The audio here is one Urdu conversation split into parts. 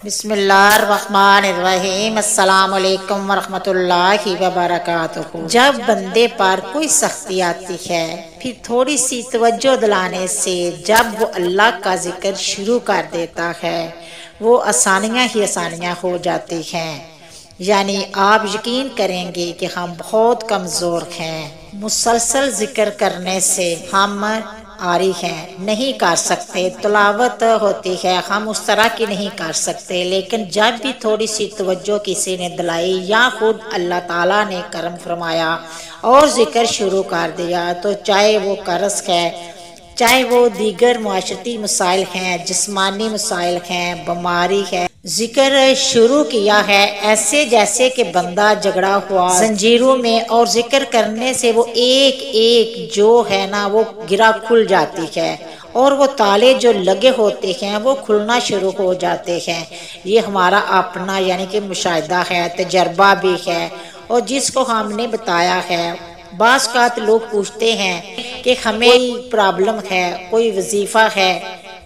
بسم اللہ الرحمن الرحیم۔ السلام علیکم ورحمۃ اللہ وبرکاتہ۔ جب بندے پر کوئی سختی آتی ہے، پھر تھوڑی سی توجہ دلانے سے جب وہ اللہ کا ذکر شروع کر دیتا ہے، وہ آسانیاں ہی آسانیاں ہو جاتی ہیں۔ یعنی آپ یقین کریں گے کہ ہم بہت کمزور ہیں، مسلسل ذکر کرنے سے ہم آری ہیں، نہیں کر سکتے، تلاوت ہوتی ہے ہم اس طرح کی نہیں کر سکتے، لیکن جب بھی تھوڑی سی توجہ کسی نے دلائی یا خود اللہ تعالیٰ نے کرم فرمایا اور ذکر شروع کر دیا، تو چاہے وہ قرض ہے، چاہے وہ دیگر معاشرتی مسائل ہیں، جسمانی مسائل ہیں، بیماری ہے، ذکر شروع کیا ہے ایسے جیسے کہ بندہ جھگڑا ہوا زنجیروں میں، اور ذکر کرنے سے وہ ایک ایک جو ہے نا وہ گرا کھل جاتی ہے، اور وہ تالے جو لگے ہوتے ہیں وہ کھلنا شروع ہو جاتے ہیں۔ یہ ہمارا اپنا یعنی کہ مشاہدہ ہے، تجربہ بھی ہے، اور جس کو ہم نے بتایا ہے۔ بعض اوقات لوگ پوچھتے ہیں کہ ہمیں کوئی پرابلم ہے، کوئی وظیفہ ہے،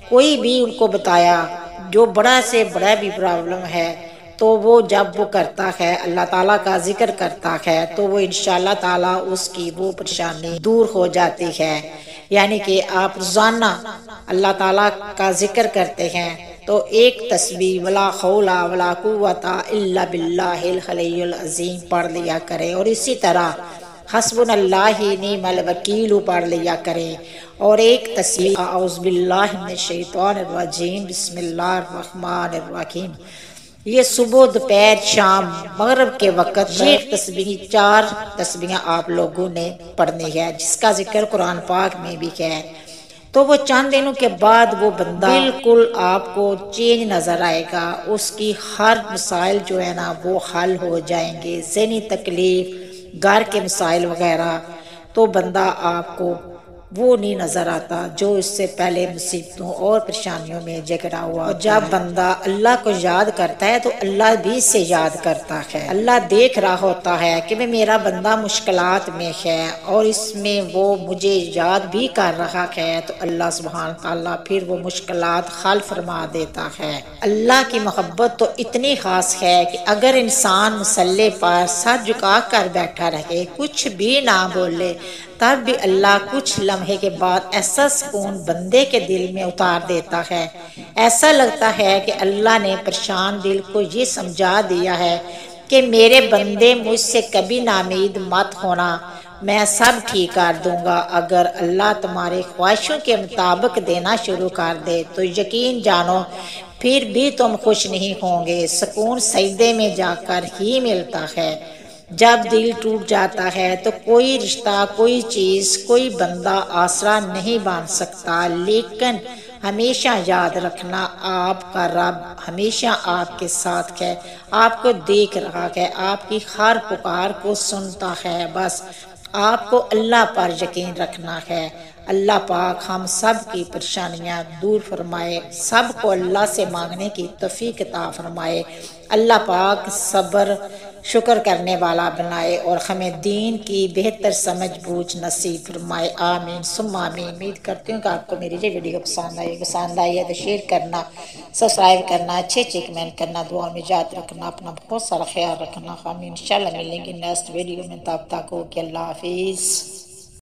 کوئی بھی ان کو بتایا جو بڑا سے بڑا بھی پرابلم ہے، تو وہ جب وہ کرتا ہے اللہ تعالیٰ کا ذکر کرتا ہے تو وہ انشاءاللہ تعالیٰ اس کی وہ پریشانی دور ہو جاتی ہے۔ یعنی کہ آپ روزانہ اللہ تعالیٰ کا ذکر کرتے ہیں تو ایک تسبیح ولا حول ولا قوت الا باللہ العلی العظیم پڑھ لیا کرے، اور اسی طرح حسبنا اللہ نعم الوکیل پڑھ لیا کرے، اور ایک تسبیح اعوذ باللہ من الشیطان الرجیم بسم اللہ الرحمن الرحیم۔ یہ صبح دوپہر شام مغرب کے وقت یہ تسبیح 4 تسبیحیں آپ لوگوں نے پڑھنی ہے، جس کا ذکر قرآن پاک میں بھی ہے۔ تو وہ چند دنوں کے بعد وہ بندہ بالکل آپ کو چینج نظر آئے گا، اس کی ہر مسائل جو ہے نا وہ حل ہو جائیں گے، ذہنی تکلیف، گھر کے مسائل وغیرہ، تو بندہ آپ کو وہ نہیں نظر آتا جو اس سے پہلے مصیبتوں اور پریشانیوں میں جھگڑا ہوا۔ اور جب بندہ اللہ کو یاد کرتا ہے تو اللہ بھی سے یاد کرتا ہے، اللہ دیکھ رہا ہوتا ہے کہ میرا بندہ مشکلات میں ہے اور اس میں وہ مجھے یاد بھی کر رہا ہے، تو اللہ سبحانہ تعالیٰ پھر وہ مشکلات حل فرما دیتا ہے۔ اللہ کی محبت تو اتنی خاص ہے کہ اگر انسان مصلی پر سر جھکا کر بیٹھا رہے، کچھ بھی نہ بولے، تب بھی اللہ کچھ لمحے کے بعد ایسا سکون بندے کے دل میں اتار دیتا ہے، ایسا لگتا ہے کہ اللہ نے پریشان دل کو یہ سمجھا دیا ہے کہ میرے بندے مجھ سے کبھی نامید مت ہونا، میں سب ٹھیک کر دوں گا۔ اگر اللہ تمہاری خواہشوں کے مطابق دینا شروع کر دے تو یقین جانو پھر بھی تم خوش نہیں ہوں گے۔ سکون سجدے میں جا کر ہی ملتا ہے۔ جب دل ٹوٹ جاتا ہے تو کوئی رشتہ، کوئی چیز، کوئی بندہ آسرا نہیں بن سکتا، لیکن ہمیشہ یاد رکھنا آپ کا رب ہمیشہ آپ کے ساتھ ہے، آپ کو دیکھ رہا ہے، آپ کی ہر پکار کو سنتا ہے۔ بس آپ کو اللہ پر یقین رکھنا ہے۔ اللہ پاک ہم سب کی پریشانیاں دور فرمائے، سب کو اللہ سے مانگنے کی توفیق عطا فرمائے۔ اللہ پاک صبر شکر کرنے والا بنائے اور ہمیں دین کی بہتر سمجھ بوجھ نصیب فرمائے، آمین ثم آمین۔ امید کرتی ہوں کہ آپ کو میری یہ ویڈیو پسند آئی ہے تو شیئر کرنا، سبسکرائب کرنا، اچھے کمنٹ کرنا، دعا میں یاد رکھنا، اپنا بہت سارا خیال رکھنا۔ ہم انشاءاللہ ملیں گے نیکسٹ ویڈیو میں، تب تک اوکے، اللہ حافظ۔